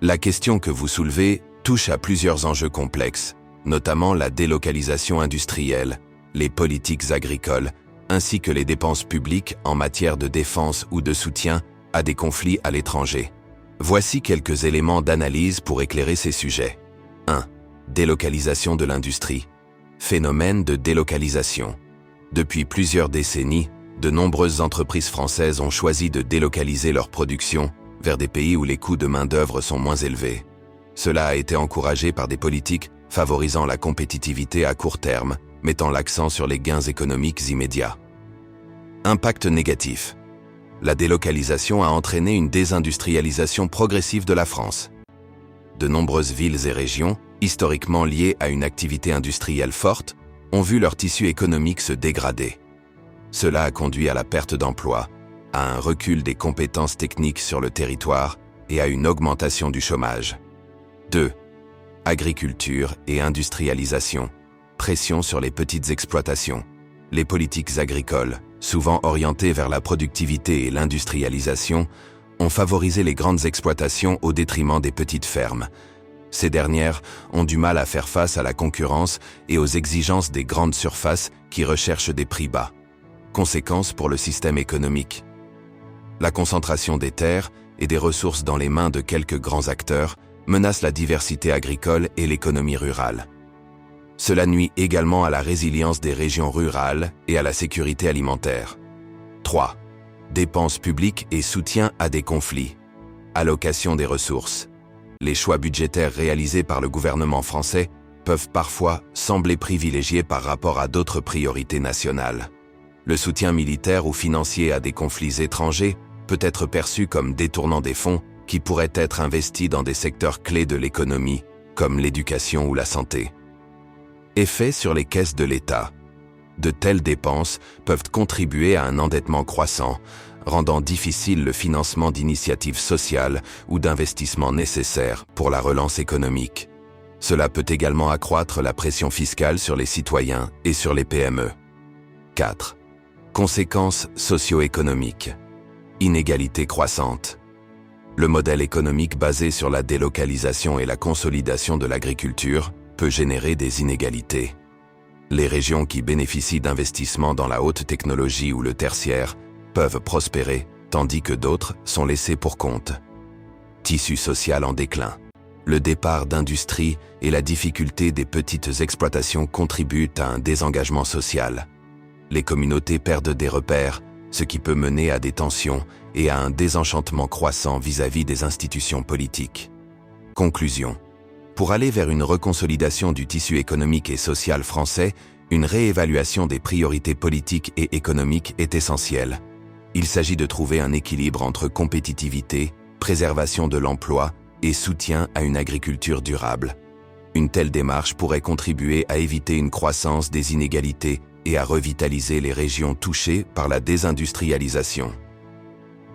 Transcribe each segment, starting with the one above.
La question que vous soulevez touche à plusieurs enjeux complexes, notamment la délocalisation industrielle, les politiques agricoles, ainsi que les dépenses publiques en matière de défense ou de soutien à des conflits à l'étranger. Voici quelques éléments d'analyse pour éclairer ces sujets. 1. Délocalisation de l'industrie. Phénomène de délocalisation. Depuis plusieurs décennies, de nombreuses entreprises françaises ont choisi de délocaliser leur production vers des pays où les coûts de main-d'œuvre sont moins élevés. Cela a été encouragé par des politiques favorisant la compétitivité à court terme, mettant l'accent sur les gains économiques immédiats. Impact négatif. La délocalisation a entraîné une désindustrialisation progressive de la France. De nombreuses villes et régions, historiquement liées à une activité industrielle forte, ont vu leur tissu économique se dégrader. Cela a conduit à la perte d'emplois, à un recul des compétences techniques sur le territoire et à une augmentation du chômage. 2. Agriculture et industrialisation. Pression sur les petites exploitations. Les politiques agricoles, souvent orientées vers la productivité et l'industrialisation, ont favorisé les grandes exploitations au détriment des petites fermes. Ces dernières ont du mal à faire face à la concurrence et aux exigences des grandes surfaces qui recherchent des prix bas. Conséquences pour le système économique. La concentration des terres et des ressources dans les mains de quelques grands acteurs menace la diversité agricole et l'économie rurale. Cela nuit également à la résilience des régions rurales et à la sécurité alimentaire. 3. Dépenses publiques et soutien à des conflits. Allocation des ressources. Les choix budgétaires réalisés par le gouvernement français peuvent parfois sembler privilégiés par rapport à d'autres priorités nationales. Le soutien militaire ou financier à des conflits étrangers peut être perçu comme détournant des fonds qui pourraient être investis dans des secteurs clés de l'économie, comme l'éducation ou la santé. Effet sur les caisses de l'État. De telles dépenses peuvent contribuer à un endettement croissant, rendant difficile le financement d'initiatives sociales ou d'investissements nécessaires pour la relance économique. Cela peut également accroître la pression fiscale sur les citoyens et sur les PME. 4. Conséquences socio-économiques. Inégalités croissantes. Le modèle économique basé sur la délocalisation et la consolidation de l'agriculture peut générer des inégalités. Les régions qui bénéficient d'investissements dans la haute technologie ou le tertiaire peuvent prospérer, tandis que d'autres sont laissés pour compte. Tissu social en déclin. Le départ d'industries et la difficulté des petites exploitations contribuent à un désengagement social. Les communautés perdent des repères, ce qui peut mener à des tensions et à un désenchantement croissant vis-à-vis des institutions politiques. Conclusion. Pour aller vers une reconsolidation du tissu économique et social français, une réévaluation des priorités politiques et économiques est essentielle. Il s'agit de trouver un équilibre entre compétitivité, préservation de l'emploi et soutien à une agriculture durable. Une telle démarche pourrait contribuer à éviter une croissance des inégalités et à revitaliser les régions touchées par la désindustrialisation.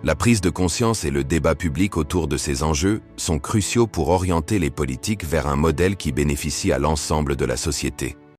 La prise de conscience et le débat public autour de ces enjeux sont cruciaux pour orienter les politiques vers un modèle qui bénéficie à l'ensemble de la société.